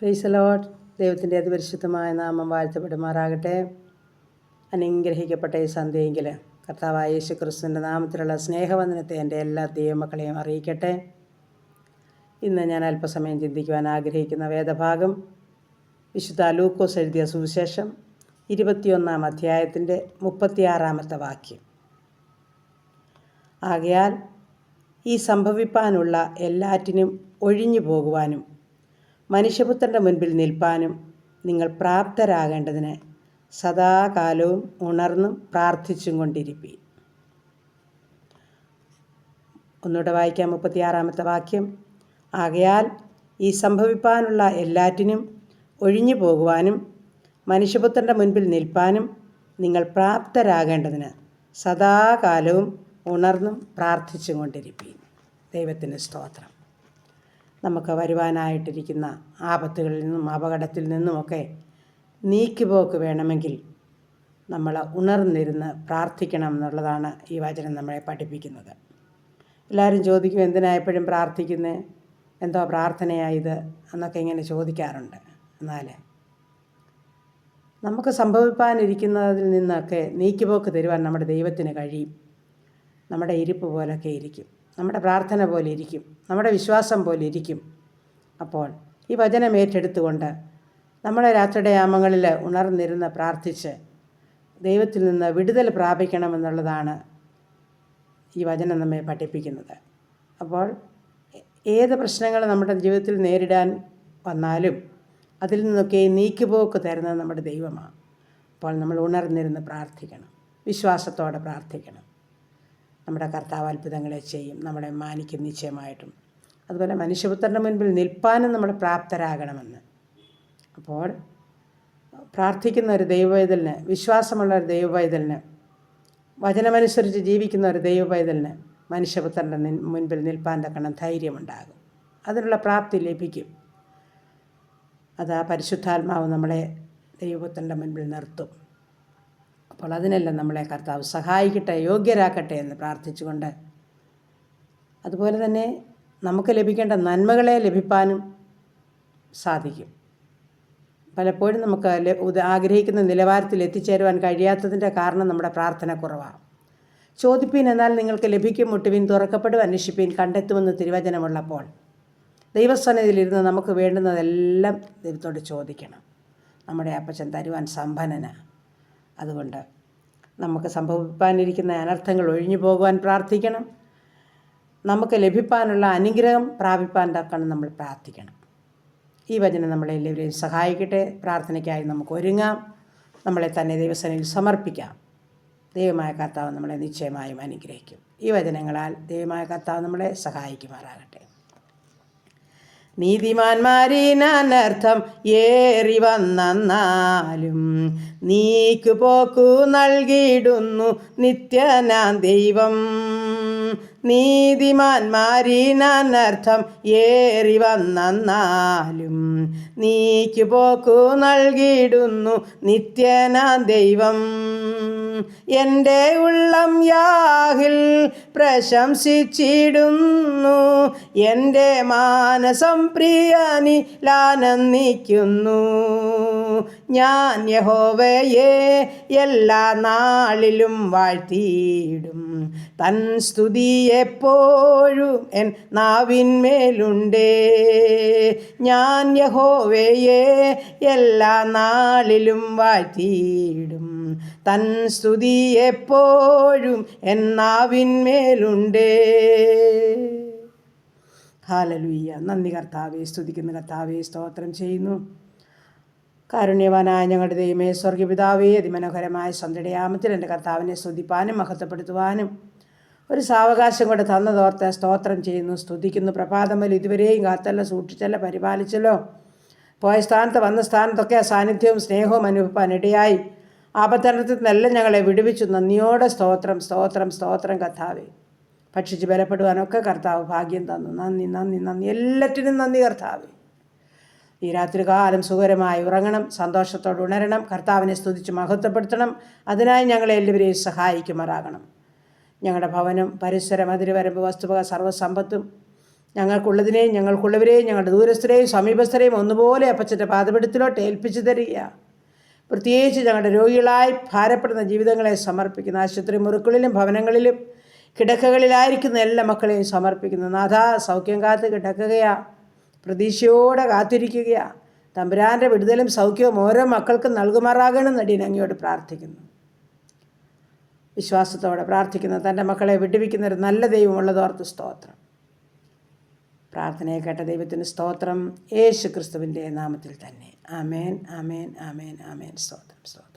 Praise the Lord. ദൈവത്തിൻ്റെ അതിപരിശുദ്ധമായ നാമം വാഴ്ത്തപ്പെടുമാറാകട്ടെ. അനുഗ്രഹിക്കപ്പെട്ട ഈ സന്ധ്യയെങ്കിൽ കർത്താവായ യേശു ക്രിസ്തുവിൻ്റെ നാമത്തിലുള്ള സ്നേഹവന്ദനത്തെ എൻ്റെ എല്ലാ ദൈവമക്കളെയും അറിയിക്കട്ടെ. ഇന്ന് ഞാൻ അല്പസമയം ചിന്തിക്കുവാൻ ആഗ്രഹിക്കുന്ന വേദഭാഗം വിശുദ്ധ ലൂക്കോസ് എഴുതിയ സുവിശേഷം 21-ാം അധ്യായത്തിൻ്റെ 36-ാമത്തെ വാക്യം. ആകയാൽ ഈ സംഭവിപ്പാനുള്ള എല്ലാറ്റിനും ഒഴിഞ്ഞു പോകുവാനും മനുഷ്യപുത്രൻ്റെ മുൻപിൽ നിൽപ്പാനും നിങ്ങൾ പ്രാപ്തരാകേണ്ടതിന് സദാകാലവും ഉണർന്നും പ്രാർത്ഥിച്ചും കൊണ്ടിരിപ്പീൻ. ഒന്നുകൂടെ വായിക്കാം. 36-ാമത്തെ വാക്യം. ആകയാൽ ഈ സംഭവിപ്പാനുള്ള എല്ലാറ്റിനും ഒഴിഞ്ഞു പോകുവാനും മനുഷ്യപുത്രൻ്റെ മുൻപിൽ നിൽപ്പാനും നിങ്ങൾ പ്രാപ്തരാകേണ്ടതിന് സദാകാലവും ഉണർന്നും പ്രാർത്ഥിച്ചും കൊണ്ടിരിപ്പീൻ. ദൈവത്തിന് സ്തോത്രം. നമുക്ക് വരുവാനായിട്ടിരിക്കുന്ന ആപത്തുകളിൽ നിന്നും അപകടത്തിൽ നിന്നുമൊക്കെ നീക്കുപോക്ക് വേണമെങ്കിൽ നമ്മൾ ഉണർന്നിരുന്ന് പ്രാർത്ഥിക്കണം എന്നുള്ളതാണ് ഈ വചനം നമ്മളെ പഠിപ്പിക്കുന്നത്. എല്ലാവരും ചോദിക്കും, എന്തിനാ എപ്പോഴും പ്രാർത്ഥിക്കുന്നത്, എന്തോ പ്രാർത്ഥനയായത് എന്നൊക്കെ ഇങ്ങനെ ചോദിക്കാറുണ്ട്. എന്നാൽ നമുക്ക് സംഭവിപ്പാനിരിക്കുന്നതിൽ നിന്നൊക്കെ നീക്കുപോക്ക് തരുവാൻ നമ്മുടെ ദൈവത്തിന് കഴിയും. നമ്മുടെ ഇരിപ്പ് പോലൊക്കെ ഇരിക്കും, നമ്മുടെ പ്രാർത്ഥന പോലെ ഇരിക്കും, നമ്മുടെ വിശ്വാസം പോലെ ഇരിക്കും. അപ്പോൾ ഈ വചനം ഏറ്റെടുത്തുകൊണ്ട് നമ്മുടെ രാത്രിയുടെ യാമങ്ങളിൽ ഉണർന്നിരുന്ന് പ്രാർത്ഥിച്ച് ദൈവത്തിൽ നിന്ന് വിടുതൽ പ്രാപിക്കണമെന്നുള്ളതാണ് ഈ വചനം നമ്മെ പഠിപ്പിക്കുന്നത്. അപ്പോൾ ഏത് പ്രശ്നങ്ങൾ നമ്മുടെ ജീവിതത്തിൽ നേരിടാൻ വന്നാലും അതിൽ നിന്നൊക്കെ നീക്കുപോക്ക് തരുന്നത് നമ്മുടെ ദൈവമാണ്. അപ്പോൾ നമ്മൾ ഉണർന്നിരുന്ന് പ്രാർത്ഥിക്കണം, വിശ്വാസത്തോടെ പ്രാർത്ഥിക്കണം. നമ്മുടെ കർത്താവ് അത്ഭുതങ്ങളെ ചെയ്യും, നമ്മളെ മാനിക്കും നിശ്ചയമായിട്ടും. അതുപോലെ മനുഷ്യപുത്രൻ്റെ മുൻപിൽ നിൽപ്പാനും നമ്മൾ പ്രാപ്തരാകണമെന്ന്. അപ്പോൾ പ്രാർത്ഥിക്കുന്ന ഒരു ദൈവവൈതലിന്, വിശ്വാസമുള്ള ഒരു ദൈവവൈതലിന്, വചനമനുസരിച്ച് ജീവിക്കുന്ന ഒരു ദൈവവൈതലിന് മനുഷ്യപുത്രൻ്റെ മുൻപിൽ നിൽപ്പാൻ തക്കണം ധൈര്യമുണ്ടാകും, അതിനുള്ള പ്രാപ്തി ലഭിക്കും. അത് ആ പരിശുദ്ധാത്മാവ് നമ്മളെ ദൈവപുത്രൻ്റെ മുൻപിൽ നിർത്തും. അപ്പോൾ അതിനെല്ലാം നമ്മളെ കർത്താവ് സഹായിക്കട്ടെ, യോഗ്യരാക്കട്ടെ എന്ന് പ്രാർത്ഥിച്ചുകൊണ്ട്, അതുപോലെ തന്നെ നമുക്ക് ലഭിക്കേണ്ട നന്മകളെ ലഭിക്കാനും സാധിക്കും. പലപ്പോഴും നമുക്ക് ആഗ്രഹിക്കുന്ന നിലവാരത്തിൽ എത്തിച്ചേരുവാൻ കഴിയാത്തതിൻ്റെ കാരണം നമ്മുടെ പ്രാർത്ഥനക്കുറവാണ്. ചോദിപ്പീൻ എന്നാൽ നിങ്ങൾക്ക് ലഭിക്കും, മുട്ടുവിൻ തുറക്കപ്പെടും, അന്വേഷിപ്പീൻ കണ്ടെത്തുമെന്ന് തിരുവചനമുള്ളപ്പോൾ ദൈവസന്നിധിയിലിരുന്ന് നമുക്ക് വേണ്ടുന്നതെല്ലാം ദൈവത്തോട് ചോദിക്കണം. നമ്മുടെ അപ്പച്ചൻ തരുവാൻ സമ്പന്നനാണ്. അതുകൊണ്ട് നമുക്ക് സംഭവിപ്പാനിരിക്കുന്ന അനർത്ഥങ്ങൾ ഒഴിഞ്ഞു പോകുവാൻ പ്രാർത്ഥിക്കണം. നമുക്ക് ലഭിക്കാനുള്ള അനുഗ്രഹം പ്രാപിപ്പാൻ തക്കണം നമ്മൾ പ്രാർത്ഥിക്കണം. ഈ വചനം നമ്മളെ എല്ലാവരെയും സഹായിക്കട്ടെ. പ്രാർത്ഥനയ്ക്കായി നമുക്ക് ഒരുങ്ങാം, നമ്മളെ തന്നെ ദൈവസന്നിധിയിൽ സമർപ്പിക്കാം. ദൈവമായ കർത്താവ് നമ്മളെ നിശ്ചയമായും അനുഗ്രഹിക്കും. ഈ വചനങ്ങളാൽ ദൈവമായ കർത്താവ് നമ്മളെ സഹായിക്കുമാറാകട്ടെ. നീതിമാന്മാരിനർത്ഥം ഏറി വന്നാലും നീക്കുപോക്കു നൽകിയിടുന്നു നിത്യനാം ദൈവം. നീതിമാന്മാരിനർത്ഥം ഏറി വന്നാലും നീക്കുപോക്കു നൽകിയിടുന്നു നിത്യനാം ദൈവം. എൻ്റെ ഉള്ളം യാഹിൽ പ്രശംസിച്ചിടുന്നു, എൻ്റെ മാനസം പ്രിയനിലാനന്ദിക്കുന്നു. ഞാൻ യഹോവയെ എല്ലാ നാളിലും വാഴ്ത്തിയിടും, തൻ സ്തുതി എപ്പോഴും എൻ നാവിന്മേലുണ്ടേ. ഞാൻ യഹോവയെ എല്ലാ നാളിലും വാഴ്ത്തിയിടും, തൻ സ്തുതി എപ്പോഴും എൻ നാവിന്മേലുണ്ടേ. ഹല്ലേലൂയ. നന്ദി കർത്താവേ, സ്തുതിക്കുന്ന കർത്താവേ, സ്തോത്രം ചെയ്യുന്നു. കാരുണ്യവാനായ ഞങ്ങളുടെ ദൈവമേ, സ്വർഗപിതാവേ, അതിമനോഹരമായ സന്ധ്യയാമത്തിൽ എൻ്റെ കർത്താവിനെ സ്തുതിപ്പാനും മഹത്വപ്പെടുത്തുവാനും ഒരു സാവകാശം കൊണ്ട് തന്നതോർത്ത് സ്തോത്രം ചെയ്യുന്നു, സ്തുതിക്കുന്നു. പ്രഭാതം മുതൽ ഇതുവരെയും കാത്തല്ലോ, സൂക്ഷിച്ചല്ലോ, പരിപാലിച്ചല്ലോ. പോയ സ്ഥാനത്ത് വന്ന സ്ഥാനത്തൊക്കെ സാന്നിധ്യവും സ്നേഹവും അനുഭവിപ്പാൻ ഇടയായി. ആപത്തനത്തിൽ നിന്നെല്ലാം ഞങ്ങളെ വിടുവിച്ചു. നന്ദിയോടെ സ്തോത്രം, സ്തോത്രം, സ്തോത്രം കർത്താവേ. ഭക്ഷിച്ച് ബലപ്പെടുവാനൊക്കെ കർത്താവ് ഭാഗ്യം തന്നു. നന്ദി, നന്ദി, നന്ദി. എല്ലാറ്റിനും നന്ദി കർത്താവേ. ഈ രാത്രികാലം സുഖകരമായി ഉറങ്ങണം, സന്തോഷത്തോടെ ഉണരണം, കർത്താവിനെ സ്തുതിച്ച് മഹത്വപ്പെടുത്തണം. അതിനായി ഞങ്ങളെ എല്ലാവരെയും സഹായിക്കുമാറാകണം. ഞങ്ങളുടെ ഭവനം, പരിസരം, അതിരുവരമ്പ്, വസ്തുവക, സർവ്വസമ്പത്തും ഞങ്ങൾക്കുള്ളതിനെയും ഞങ്ങൾക്കുള്ളവരെയും ഞങ്ങളുടെ ദൂരസ്ഥരെയും സമീപസ്ഥരെയും ഒന്നുപോലെ അപ്പച്ചൻ്റെ പാദപീഠത്തിലോട്ട് ഏൽപ്പിച്ചു തരിക. പ്രത്യേകിച്ച് ഞങ്ങളുടെ രോഗികളായി ഭാരപ്പെടുന്ന ജീവിതങ്ങളെ സമർപ്പിക്കുന്നു. ആശുപത്രി മുറികളിലും ഭവനങ്ങളിലും കിടക്കകളിലായിരിക്കുന്ന എല്ലാ മക്കളെയും സമർപ്പിക്കുന്നു. നാഥ, സൗഖ്യം കാത്ത് കിടക്കുകയാ, പ്രതീക്ഷയോടെ കാത്തിരിക്കുകയാ. തമ്പുരാൻ്റെ വിടുതലും സൗഖ്യവും ഓരോ മക്കൾക്കും നൽകുമാറാകണം നടിയൻ അങ്ങയോട് പ്രാർത്ഥിക്കുന്നു. വിശ്വാസത്തോടെ പ്രാർത്ഥിക്കുന്ന തൻ്റെ മക്കളെ വിടുവിക്കുന്ന ഒരു നല്ല ദൈവമുള്ളതോർത്ത് സ്തോത്രം. പ്രാർത്ഥനയെ കേട്ട ദൈവത്തിന് സ്തോത്രം, യേശു ക്രിസ്തുവിൻ്റെ നാമത്തിൽ തന്നെ. ആമേൻ, ആമേൻ, ആമേൻ, ആമേൻ. സ്തോത്രം, സ്തോത്രം.